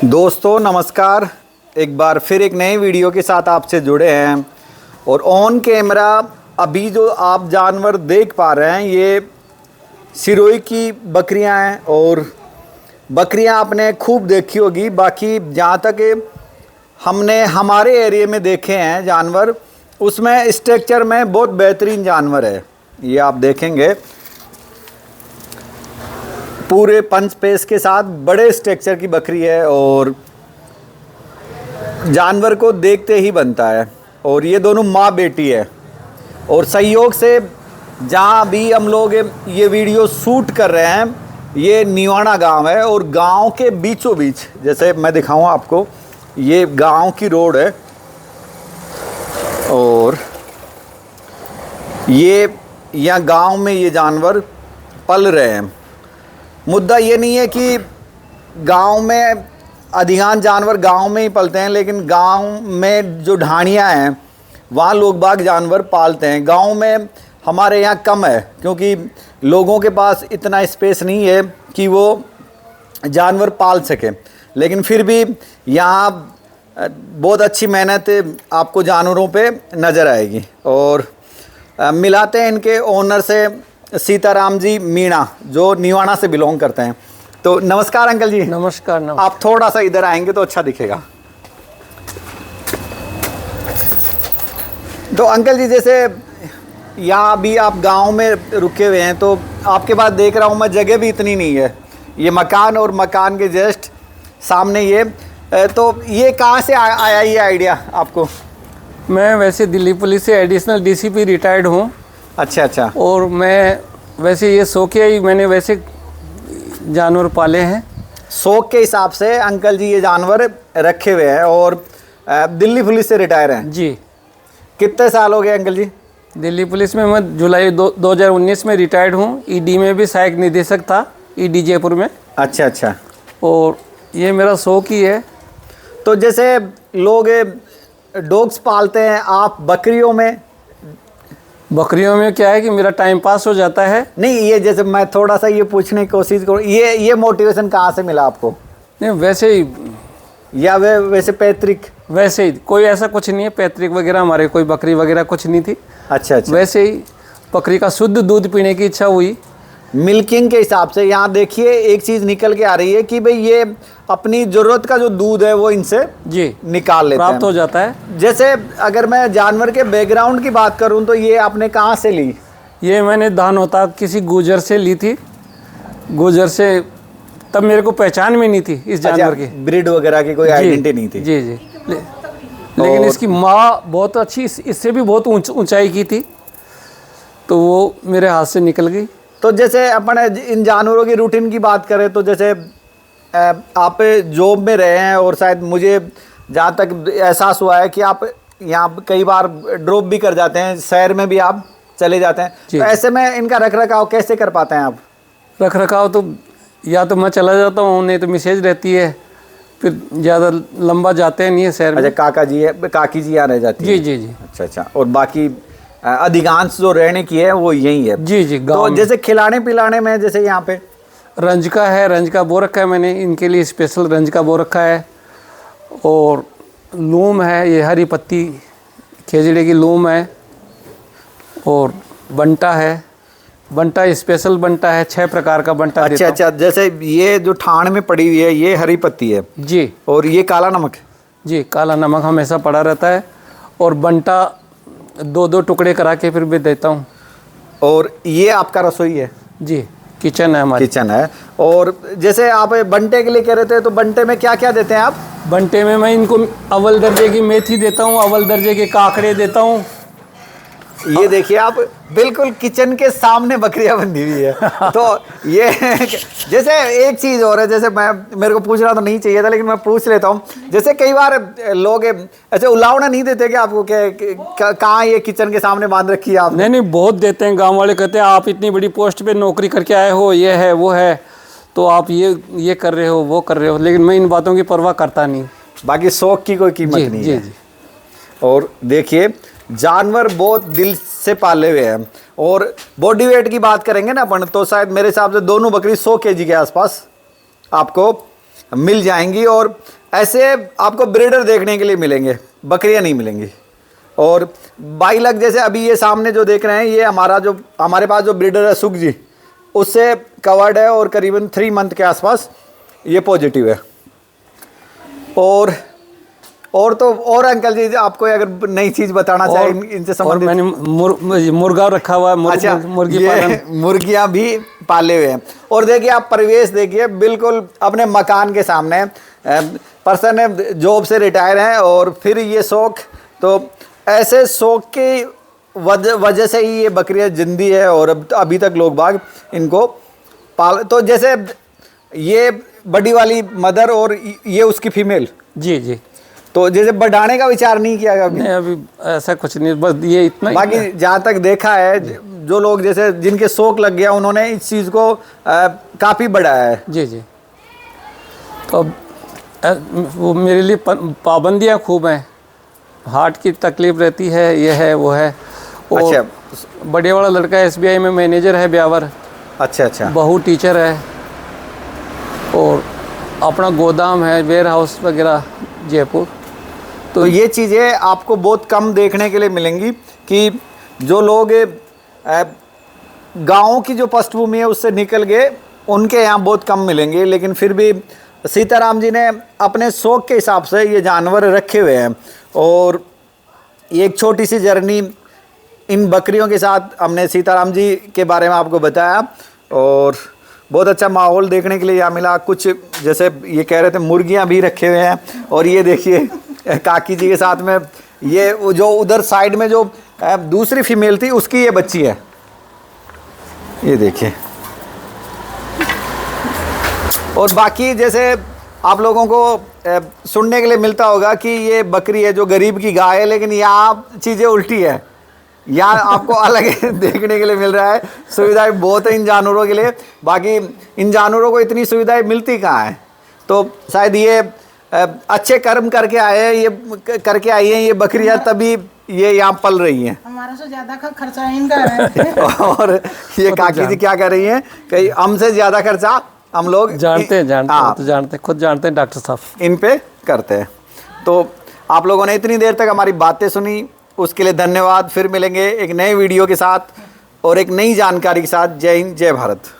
दोस्तों नमस्कार, एक बार फिर एक नई वीडियो के साथ आपसे जुड़े हैं। और ऑन कैमरा अभी जो आप जानवर देख पा रहे हैं ये सिरोही की बकरियां हैं। और बकरियां आपने खूब देखी होगी, बाकी जहाँ तक हमने हमारे एरिया में देखे हैं जानवर, उसमें स्ट्रक्चर में बहुत बेहतरीन जानवर है। ये आप देखेंगे पूरे पंच पेस के साथ बड़े स्ट्रक्चर की बकरी है और जानवर को देखते ही बनता है। और ये दोनों माँ बेटी है। और संयोग से जहाँ भी हम लोग ये वीडियो शूट कर रहे हैं ये निवाड़ा गांव है। और गांव के बीचों बीच, जैसे मैं दिखाऊं आपको, ये गांव की रोड है और ये यहाँ गांव में ये जानवर पल रहे हैं। मुद्दा ये नहीं है कि गांव में अधिकांश जानवर गांव में ही पलते हैं, लेकिन गांव में जो ढाणियाँ हैं वहाँ लोग बाग जानवर पालते हैं। गांव में हमारे यहाँ कम है क्योंकि लोगों के पास इतना स्पेस नहीं है कि वो जानवर पाल सके। लेकिन फिर भी यहाँ बहुत अच्छी मेहनत आपको जानवरों पे नज़र आएगी। और मिलाते हैं इनके ओनर से, सीताराम जी मीणा, जो निवाड़ा से बिलोंग करते हैं। तो नमस्कार अंकल जी। नमस्कार। आप थोड़ा सा इधर आएंगे तो अच्छा दिखेगा। तो अंकल जी, जैसे यहाँ अभी आप गांव में रुके हुए हैं तो आपके पास देख रहा हूँ मैं, जगह भी इतनी नहीं है। ये मकान और मकान के जस्ट सामने ये, तो ये कहाँ से आया ये आइडिया आपको? मैं वैसे दिल्ली पुलिस से एडिशनल डीसीपी रिटायर्ड हूँ। अच्छा। और मैं वैसे ये शौक ही मैंने वैसे जानवर पाले हैं। शौक के हिसाब से अंकल जी ये जानवर रखे हुए हैं और दिल्ली पुलिस से रिटायर हैं जी। कितने साल हो गए अंकल जी? दिल्ली पुलिस में मैं जुलाई 2019 में रिटायर्ड हूँ। ईडी में भी सहायक निदेशक था, ईडी जयपुर में। अच्छा। और ये मेरा शौक ही है। तो जैसे लोग डॉग्स पालते हैं, आप बकरियों में क्या है कि मेरा टाइम पास हो जाता है। नहीं, ये जैसे मैं थोड़ा सा ये पूछने की कोशिश करूँ, ये मोटिवेशन कहाँ से मिला आपको? नहीं, वैसे ही या वैसे पैतृक? वैसे ही, कोई ऐसा कुछ नहीं है पैतृक वगैरह, हमारे कोई बकरी वगैरह कुछ नहीं थी। अच्छा। वैसे ही बकरी का शुद्ध दूध पीने की इच्छा हुई। मिल्किंग के हिसाब से यहाँ देखिए एक चीज़ निकल के आ रही है कि भाई ये अपनी ज़रूरत का जो दूध है वो इनसे जी निकाल लेते हैं, प्राप्त हो जाता है। जैसे अगर मैं जानवर के बैकग्राउंड की बात करूँ तो ये आपने कहाँ से ली? ये मैंने दान होता किसी गुजर से ली थी। गुजर से तब मेरे को पहचान में नहीं थी इस जानवर की, ब्रीड वगैरह की कोई आइडेंटिटी नहीं थी। जी। लेकिन इसकी माँ बहुत अच्छी, इससे भी बहुत ऊंचाई की थी, तो वो मेरे हाथ से निकल गई। तो जैसे अपन इन जानवरों की रूटीन की बात करें तो जैसे आप जॉब में रहे हैं और शायद मुझे जहाँ तक एहसास हुआ है कि आप यहाँ कई बार ड्रॉप भी कर जाते हैं, शहर में भी आप चले जाते हैं, तो ऐसे में इनका रखरखाव कैसे कर पाते हैं आप? रखरखाव तो या तो मैं चला जाता हूँ, नहीं तो मिसेज रहती है, फिर ज़्यादा लंबा जाते हैं नहीं है शहर में। अच्छा, काकी जी यहाँ रह जाती है? जी। अच्छा। और बाकी अधिकांश जो रहने की है वो यही है? जी। तो जैसे खिलाने पिलाने में जैसे यहाँ पे रंज का बो रखा है मैंने, इनके लिए स्पेशल रंज का बो रखा है। और लूम है, ये हरी पत्ती खेजड़े की लूम है। और बंटा है, बंटा स्पेशल बंटा है, 6 प्रकार का बंटा। अच्छा। जैसे ये जो ठाण में पड़ी हुई है ये हरी पत्ती है जी। और ये काला नमक? जी, काला नमक हमेशा पड़ा रहता है। और बंटा 2 टुकड़े करा के फिर भी देता हूँ। और ये आपका रसोई है? जी, किचन है हमारी। किचन है। और जैसे आप बंटे के लिए कह रहे थे, तो बंटे में क्या क्या देते हैं आप? बंटे में मैं इनको अव्वल दर्जे की मेथी देता हूँ, अव्वल दर्जे के काकड़े देता हूँ। ये देखिए आप, बिल्कुल किचन के सामने बकरियां बंधी हुई है। तो ये जैसे एक चीज़ और है, जैसे मेरे को पूछना तो नहीं चाहिए था लेकिन मैं पूछ लेता हूँ। जैसे कई बार लोग ऐसे उलावना नहीं देते कि आपको कहाँ ये किचन के सामने बांध रखी है आप? नहीं, बहुत देते हैं। गांव वाले कहते हैं आप इतनी बड़ी पोस्ट पे नौकरी करके आए हो, ये है वो है, तो आप ये कर रहे हो वो कर रहे हो, लेकिन मैं इन बातों की परवाह करता नहीं। बाकी शौक की कोई कीमत नहीं है। जी। और देखिए जानवर बहुत दिल से पाले हुए हैं। और बॉडी वेट की बात करेंगे ना अपन, तो शायद मेरे हिसाब से दोनों बकरी 100 kg के आसपास आपको मिल जाएंगी। और ऐसे आपको ब्रीडर देखने के लिए मिलेंगे, बकरियां नहीं मिलेंगी। और 22 लाख जैसे अभी ये सामने जो देख रहे हैं, ये हमारे पास जो ब्रीडर है सुख जी, उससे कवर्ड है और करीबन 3 मंथ के आसपास ये पॉजिटिव है। और तो और अंकल जी आपको अगर नई चीज़ बताना चाहे इनसे संबंधित। मैंने मुर्गा रखा हुआ है, अच्छा, मुर्गी पालन, मुर्गियाँ भी पाले हुए हैं। और देखिए आप परिवेश देखिए, बिल्कुल अपने मकान के सामने। पर्सन है जॉब से रिटायर हैं और फिर ये शौक, तो ऐसे शौक की वजह से ही ये बकरियां जिंदी है और अभी तक लोग बाग इनको पाल। तो जैसे ये बड़ी वाली मदर और ये उसकी फीमेल। जी जी। तो जैसे बढ़ाने का विचार नहीं किया अभी? नहीं, अभी ऐसा कुछ नहीं, बस ये इतना ही। बाकी जहाँ तक देखा है, जो लोग जैसे जिनके शौक लग गया, उन्होंने इस चीज़ को काफ़ी बढ़ाया है। जी जी। तो वो मेरे लिए पाबंदियाँ खूब हैं, हार्ट की तकलीफ रहती है, ये है वो है। अच्छा, बड़े वाला लड़का SBI में मैनेजर है, ब्यावर। अच्छा अच्छा। बहू टीचर है और अपना गोदाम है, वेयर हाउस वगैरह जयपुर। तो ये चीज़ें आपको बहुत कम देखने के लिए मिलेंगी कि जो लोग गाँव की जो पृष्ठभूमि है उससे निकल गए, उनके यहाँ बहुत कम मिलेंगे। लेकिन फिर भी सीताराम जी ने अपने शौक के हिसाब से ये जानवर रखे हुए हैं। और ये एक छोटी सी जर्नी इन बकरियों के साथ हमने सीताराम जी के बारे में आपको बताया। और बहुत अच्छा माहौल देखने के लिए यहाँ मिला। कुछ जैसे ये कह रहे थे मुर्गियाँ भी रखे हुए हैं। और ये देखिए काकी जी के साथ में ये जो उधर साइड में जो दूसरी फीमेल थी उसकी ये बच्ची है, ये देखिए। और बाकी जैसे आप लोगों को सुनने के लिए मिलता होगा कि ये बकरी है जो गरीब की गाय है, लेकिन यहाँ चीज़ें उल्टी है। यहाँ आपको अलग देखने के लिए मिल रहा है। सुविधाएं बहुत है इन जानवरों के लिए, बाकी इन जानवरों को इतनी सुविधाएं मिलती कहाँ हैं। तो शायद ये अच्छे कर्म करके आए हैं, ये करके आई हैं ये बकरियां, तभी ये यहाँ पल रही हैं। हमारा से ज्यादा खर्चा इनका है। और ये काकी जी क्या कर रही हैं, कहीं हमसे ज़्यादा खर्चा हम लोग जानते हैं, खुद जानते हैं डॉक्टर साहब, इन पे करते हैं। तो आप लोगों ने इतनी देर तक हमारी बातें सुनी, उसके लिए धन्यवाद। फिर मिलेंगे एक नए वीडियो के साथ और एक नई जानकारी के साथ। जय हिंद, जय भारत।